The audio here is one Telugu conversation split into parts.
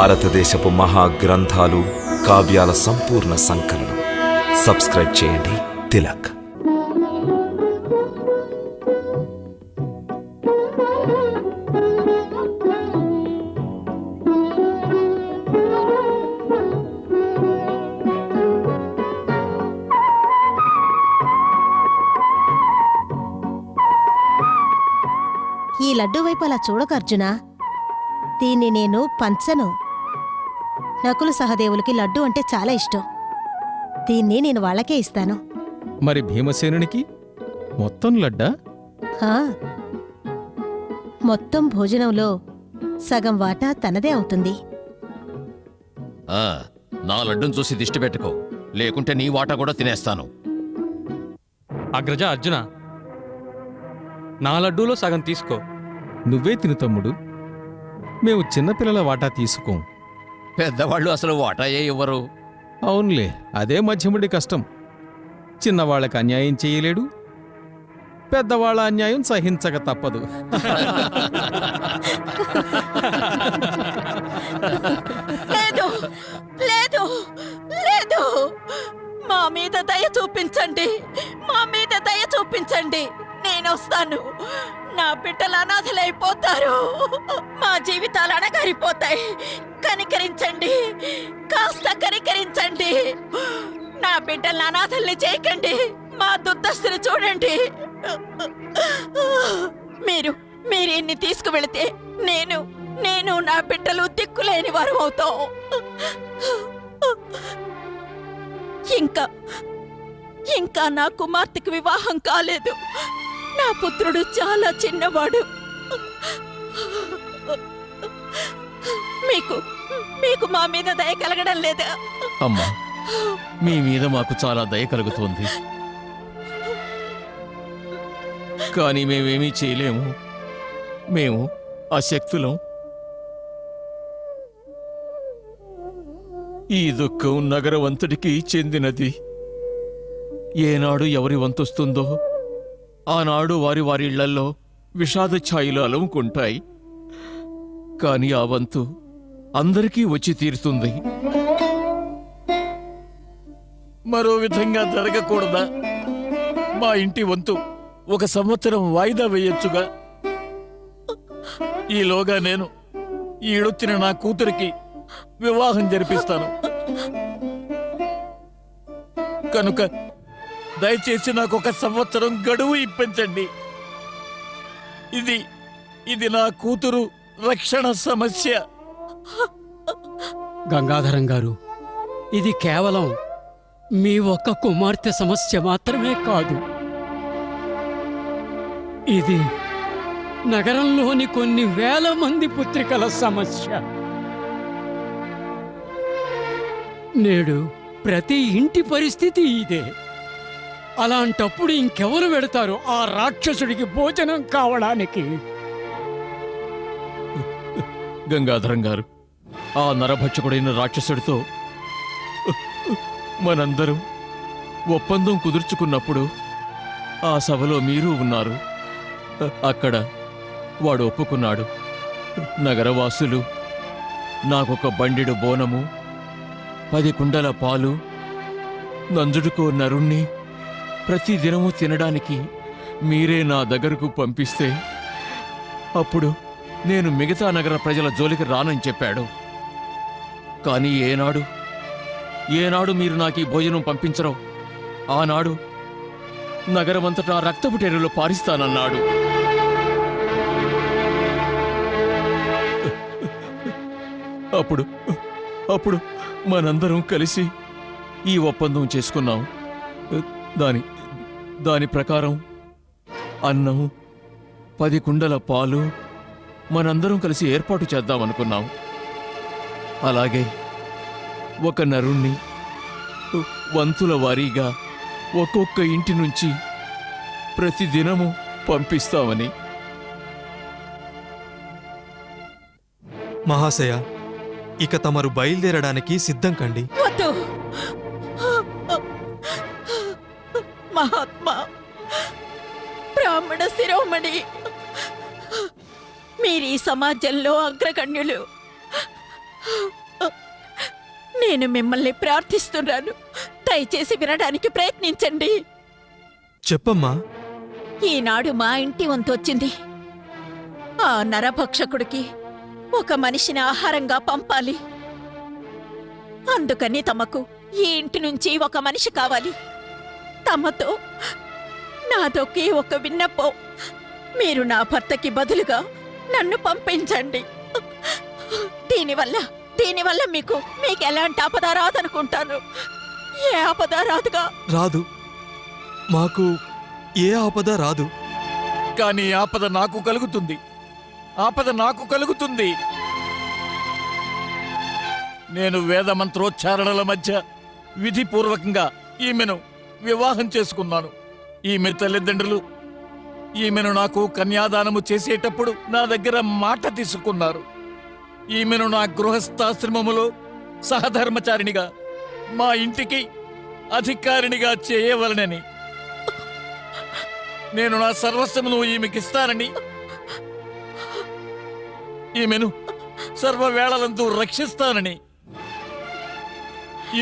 భారతదేశపు మహాగ్రంథాలు, కావ్యాల సంపూర్ణ సంకలనం. సబ్స్క్రైబ్ చేయండి తిలక్. ఈ లడ్డూ వైపు అలా చూడక అర్జునా. దీన్ని నేను పంచను. నకులు సహదేవులకి లడ్డూ అంటే చాలా ఇష్టం. దీన్ని నేను వాళ్ళకే ఇస్తాను. మరి భీమసేనునికి మొత్తం లడ్డా? హా, మొత్తం భోజనంలో సగం వాటా తనదే అవుతుంది. నా లడ్డును చూసి దిష్టి పెట్టుకో, లేకుంటే నీ వాటా కూడా తినేస్తాను. అగ్రజ అర్జున, నా లడ్డూలో సగం తీసుకో. నువ్వే తిను తమ్ముడు, మేము చిన్నపిల్లల వాటా తీసుకోం. పెద్దవాళ్ళు అసలు వాటాయే ఇవ్వరు. అవునులే, అదే మధ్యముడి కష్టం. చిన్నవాళ్ళకి అన్యాయం చేయలేడు, పెద్దవాళ్ళ అన్యాయం సహించక తప్పదు. లేదు లేదు లేదు, మా మీద దయ చూపించండి, మా మీద దయ చూపించండి. నేనొస్తాను. నా బిడ్డలు అనాథలైపోతారు, మా జీవితాలు అణగారిపోతాయి. కనికరించండి, కాస్త కనికరించండి. నా బిడ్డల్ని అనాథల్ని చేయకండి. మా దుర్దశని చూడండి. మీరు ఇన్ని తీసుకువెళితే నేను నా బిడ్డలు దిక్కులేని వారు అవుతాం. ఇంకా నా కుమార్తెకు వివాహం కాలేదు. నా పుత్రుడు చాలా చిన్నవాడు. మీకు మా మీద దయ కలగడం లేదా? అమ్మా, మీ మీద మాకు చాలా దయ కలుగుతోంది, కానీ మేమేమీ చేయలేము. మేము అశక్తులం. ఈ దుఃఖం నగరవంతుడికి చెందినది. ఏనాడు ఎవరి వంతొస్తుందో ఆనాడు వారి వారి ఇళ్లల్లో విషాద ఛాయలు అలముకుంటాయి. కాని ఆ వంతు అందరికీ వచ్చి తీరుతుంది. మరో విధంగా జరగకూడదా? మా ఇంటి వంతు 1 సంవత్సరం వాయిదా వేయొచ్చుగా. ఈలోగా నేను ఈడొచ్చిన నా కూతురికి వివాహం జరిపిస్తాను. కనుక దయచేసి నాకు 1 సంవత్సరం గడువు ఇప్పించండి. ఇది నా కూతురు రక్షణ సమస్య. గంగాధరం గారు, ఇది కేవలం మీ ఒక్క కుమార్తె సమస్య మాత్రమే కాదు. ఇది నగరంలోని కొన్ని వేల మంది పుత్రికల సమస్య. నేడు ప్రతి ఇంటి పరిస్థితి ఇదే. అలాంటప్పుడు ఇంకెవరు వెడతారు ఆ రాక్షసుడికి భోజనం కావడానికి? గంగాధరం గారు, ఆ నరభక్షకుడైన రాక్షసుడితో మనందరం ఒప్పందం కుదుర్చుకున్నప్పుడు ఆ సభలో మీరు ఉన్నారు. అక్కడ వాడు ఒప్పుకున్నాడు. నగరవాసులు నాకొక బండెడు బోనము, 10 కుండల పాలు, నంజుడుకో నరుణ్ణి ప్రతిదినము తినడానికి మీరే నా దగ్గరకు పంపిస్తే అప్పుడు నేను మిగతా నగర ప్రజల జోలికి రానని చెప్పాడు. కానీ ఏనాడు మీరు నాకు ఈ భోజనం పంపించరో ఆనాడు నగరమంతటా రక్తపు టెర్రలు పారిస్తానన్నాడు. అప్పుడు మనందరం కలిసి ఈ ఒప్పందం చేసుకున్నాం. దాని ప్రకారం అన్నం, 10 కుండల పాలు మనందరం కలిసి ఏర్పాటు చేద్దామనుకున్నాం. అలాగే ఒక నరుణ్ణి వంతుల వారీగా ఒక్కొక్క ఇంటి నుంచి ప్రతిదినము పంపిస్తామని. మహాశయ, ఇక తమరు బయలుదేరడానికి సిద్ధం కండి. వద్దు మహాత్మా, బ్రాహ్మణ శిరోమణి, మీరీ సమాజంలో అగ్రగణ్యులు. నేను మిమ్మల్ని ప్రార్థిస్తున్నాను. దయచేసి వినడానికి ప్రయత్నించండి. చెప్పమ్మా. ఈనాడు మా ఇంటి వంతొచ్చింది. ఆ నరభక్షకుడికి ఒక మనిషిని ఆహారంగా పంపాలి. అందుకని తమకు ఈ ఇంటి నుంచి ఒక మనిషి కావాలి. తమతో నాదొకే ఒక విన్నపం. మీరు నా భర్తకి బదులుగా నన్ను పంపించండి. దీనివల్ల మీకు ఎలాంటి ఆపద రాదనుకుంటాను. ఏ ఆపద రాదుగా? రాదు. మాకు ఏ ఆపద రాదు. కానీ ఆపద నాకు కలుగుతుంది. నేను వేద మంత్రోచ్చారణల మధ్య విధిపూర్వకంగా ఈమెను వివాహం చేసుకున్నాను. ఈమె తల్లిదండ్రులు ఈమెను నాకు కన్యాదానము చేసేటప్పుడు నా దగ్గర మాట తీసుకున్నారు. ఈమెను నా గృహస్థాశ్రమములో సహధర్మచారిణిగా, మా ఇంటికి అధికారినిగా చేయవలనని, నేను నా సర్వస్వమును ఈమెకిస్తానని, ఈమెను సర్వవేళలందు రక్షిస్తానని.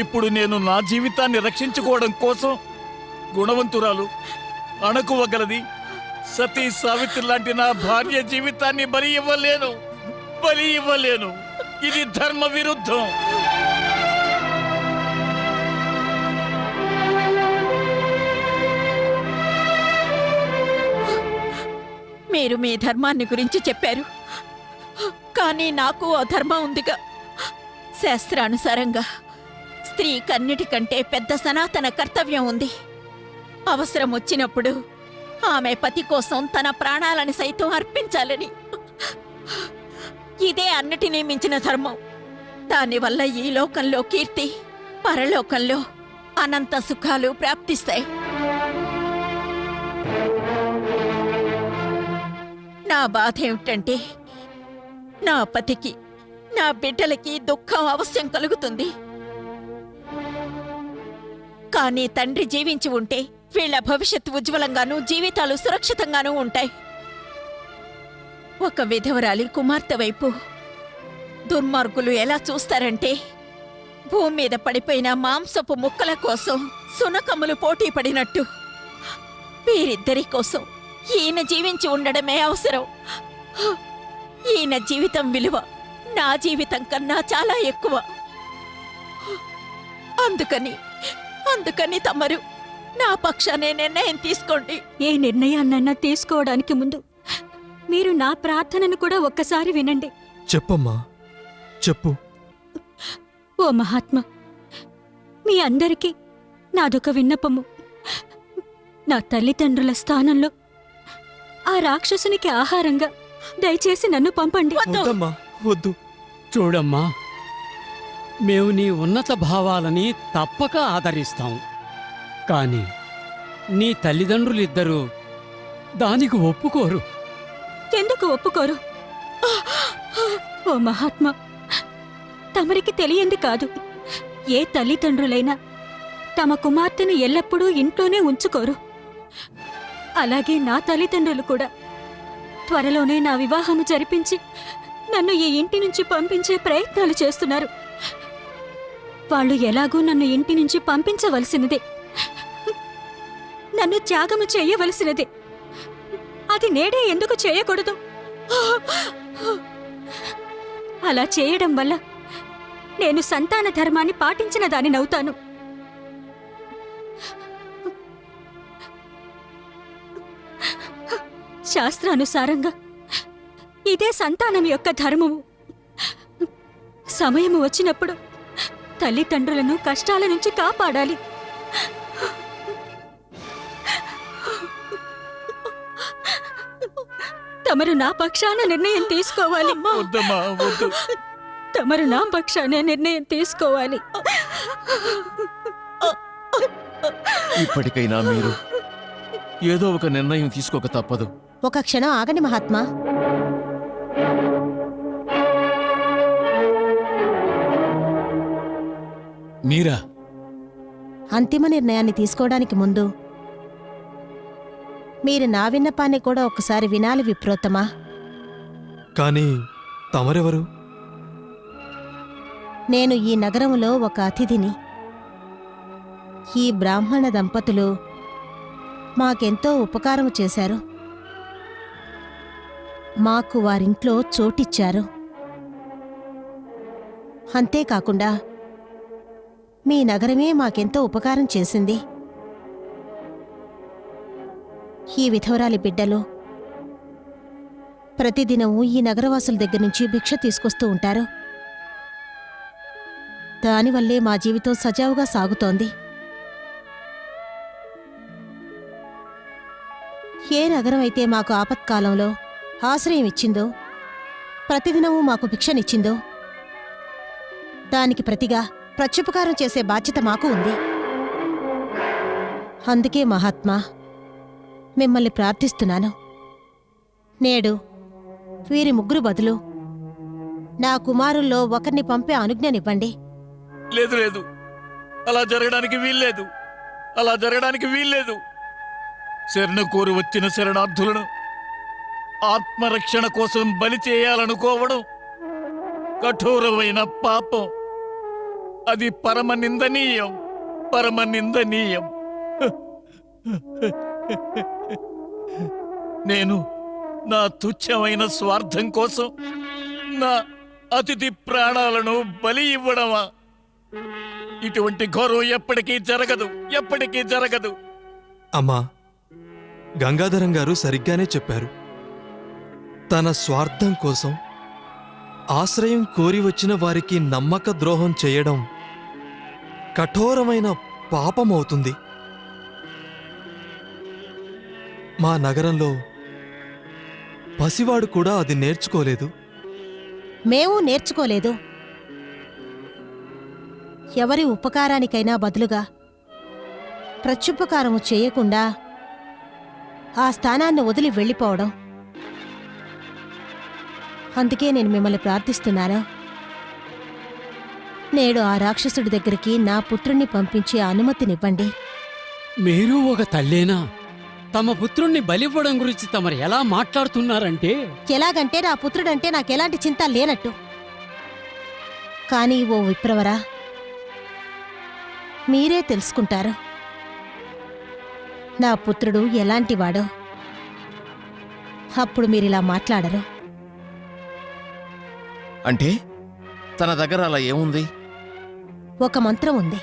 ఇప్పుడు నేను నా జీవితాన్ని రక్షించుకోవడం కోసం గుణవంతురాలు, అణకువగలది సతీ సావిత్రి లాంటి నా భార్య జీవితాన్ని బలి ఇవ్వలేను. ఇది ధర్మ విరుద్ధం. మీరు మీ ధర్మాన్ని గురించి చెప్పారు. కానీ నాకు ఆ ధర్మం ఉందిగా. శాస్త్రానుసారంగా స్త్రీకన్నిటికంటే పెద్ద సనాతన కర్తవ్యం ఉంది. అవసరం వచ్చినప్పుడు ఆమె పతి కోసం తన ప్రాణాలను సైతం అర్పించాలని. ఇదే అన్నిటినీ మించిన ధర్మం. దానివల్ల ఈ లోకంలో కీర్తి, పరలోకంలో అనంత సుఖాలు ప్రాప్తిస్తాయి. నా బాధ ఏమిటంటే, నా పతికి, నా బిడ్డలకి దుఃఖం అవశ్యం కలుగుతుంది. కానీ తండ్రి జీవించి ఉంటే వీళ్ల భవిష్యత్తు ఉజ్వలంగానూ, జీవితాలు సురక్షితంగానూ ఉంటాయి. ఒక విధవరాలి కుమార్తె వైపు దుర్మార్గులు ఎలా చూస్తారంటే, భూమి మీద పడిపోయిన మాంసపు ముక్కల కోసం సునకములు పోటీ పడినట్టు. వీరిద్దరి కోసం ఈయన జీవించి ఉండడమే అవసరం. ఈయన జీవితం విలువ నా జీవితం కన్నా చాలా ఎక్కువ. అందుకని తమరు నా పక్షానే నిర్ణయం తీసుకోండి. ఏ నిర్ణయాన్నైనా తీసుకోవడానికి ముందు మీరు నా ప్రార్థనను కూడా ఒక్కసారి వినండి. చెప్పమ్మా, చెప్పు. ఓ మహాత్మా, మీ అందరికీ నాదొక విన్నపము. నా తల్లిదండ్రుల స్థానంలో ఆ రాక్షసునికి ఆహారంగా దయచేసి నన్ను పంపండి. వద్దమ్మా, వద్దు. చూడమ్మా, మేము నీ ఉన్నత భావాలని తప్పక ఆదరిస్తాం. కాని నీ తల్లిదండ్రులిద్దరూ దానికి ఒప్పుకోరు. ఎందుకు ఒప్పుకోరు? ఓ మహాత్మా, తమరికి తెలియంది కాదు. ఏ తల్లిదండ్రులైనా తమ కుమార్తెను ఎల్లప్పుడూ ఇంట్లోనే ఉంచుకోరు. అలాగే నా తల్లిదండ్రులు కూడా త్వరలోనే నా వివాహము జరిపించి నన్ను ఈ ఇంటి నుంచి పంపించే ప్రయత్నాలు చేస్తున్నారు. వాళ్ళు ఎలాగూ నన్ను ఇంటి నుంచి పంపించవలసినదే, నన్ను త్యాగము చేయవలసినదే. అది నేడే ఎందుకు చేయకూడదు? అలా చేయడం వల్ల నేను సంతాన ధర్మాన్ని పాటించిన దానినవుతాను. శాస్త్రానుసారంగా ఇదే సంతానం యొక్క ధర్మము. సమయము వచ్చినప్పుడు తల్లిదండ్రులను కష్టాల నుంచి కాపాడాలి. తమరు నా పక్షాన నిర్ణయం తీసుకోవాలి. తమరు నా పక్షాన నిర్ణయం తీసుకోవాలి. ఇప్పటికైనా మీరు ఏదో ఒక నిర్ణయం తీసుకోక తప్పదు. ఒక క్షణం ఆగండి మహాత్మా. మీరా? అంతిమ నిర్ణయాన్ని తీసుకోవడానికి ముందు మీరు నా విన్నపాన్ని కూడా ఒకసారి వినాలి విప్రోత్తమా. కానీ తమరెవరు? నేను ఈ నగరంలో ఒక అతిథిని. ఈ బ్రాహ్మణ దంపతులు మాకెంతో ఉపకారం చేశారు. మాకు వారింట్లో చోటిచ్చారు. అంతేకాకుండా మీ నగరమే మాకెంతో ఉపకారం చేసింది. ఈ విధవరాలి బిడ్డలు ప్రతిదినము ఈ నగరవాసుల దగ్గర నుంచి భిక్ష తీసుకొస్తూ ఉంటారు. దానివల్లే మా జీవితం సజావుగా సాగుతోంది. ఏ నగరమైతే మాకు ఆపత్కాలంలో ఆశ్రయం ఇచ్చిందో, ప్రతిదినము మాకు భిక్షనిచ్చిందో, దానికి ప్రతిగా ప్రత్యుపకారం చేసే బాధ్యత మాకు ఉంది. అందుకే మహాత్మా, మిమ్మల్ని ప్రార్థిస్తున్నాను. నేడు వీరి ముగ్గురు బదులు నా కుమారుల్లో ఒకరిని పంపే అనుజ్ఞనివ్వండి. లేదు లేదు, అలా జరగడానికి వీల్లేదు. అలా జరగడానికి వీల్లేదు. శరణ కోరి వచ్చిన శరణార్థులను ఆత్మరక్షణ కోసం బలి చేయాలనుకోవడం కఠోరమైన పాపం. అది పరమ నిందనీయం, పరమ నిందనీయం. నేను నా తుచ్చమైన స్వార్థం కోసం నా అతిథి ప్రాణాలను బలి ఇవ్వడమా? ఇటువంటి ఘోరం ఎప్పటికీ జరగదు, ఎప్పటికీ జరగదు. అమ్మా, గంగాధరం గారు సరిగ్గానే చెప్పారు. తన స్వార్థం కోసం ఆశ్రయం కోరి వచ్చిన వారికి నమ్మక ద్రోహం చేయడం కఠోరమైన పాపమవుతుంది. మా నగరంలో పసివాడు కూడా అది నేర్చుకోలేదు. మేము నేర్చుకోలేదు. ఎవరి ఉపకారానికైనా బదులుగా ప్రత్యుపకారము చేయకుండా ఆ స్థానాన్ని వదిలి వెళ్ళిపోవడం. అందుకే నేను మిమ్మల్ని ప్రార్థిస్తున్నాను. నేడు ఆ రాక్షసుడి దగ్గరికి నా పుత్రుణ్ణి పంపించే అనుమతినివ్వండి. మీరు ఒక తల్లేనా? తమ పుత్రుణ్ణి బలివ్వడం గురించి తమరు ఎలా మాట్లాడుతున్నారంటే? ఎలాగంటే నా పుత్రుడంటే నాకెలాంటి చింత లేనట్టు. కానీ ఓ విప్రవరా, మీరే తెలుసుకుంటారు నా పుత్రుడు ఎలాంటివాడో. అప్పుడు మీరిలా మాట్లాడరు. అంటే తన దగ్గర అలా ఏముంది? ఒక మంత్రం ఉంది.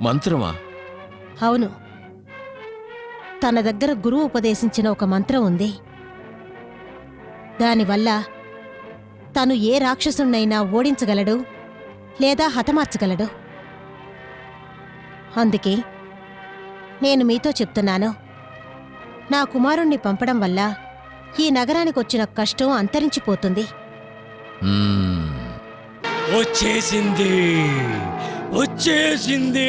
మంత్రమా? అవును, తన దగ్గర గురువు ఉపదేశించిన ఒక మంత్రం ఉంది. దానివల్ల తను ఏ రాక్షసుణ్ణైనా ఓడించగలడు లేదా హతమార్చగలడు. అందుకే నేను మీతో చెప్తున్నాను, నా కుమారుణ్ణి పంపడం వల్ల ఈ నగరానికొచ్చిన కష్టం అంతరించిపోతుంది. వచ్చేసింది, వచ్చేసింది.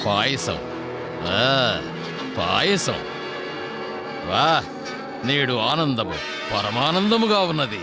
పాయసం, పాయసం. వా, నేడు ఆనందము పరమానందముగా ఉన్నది.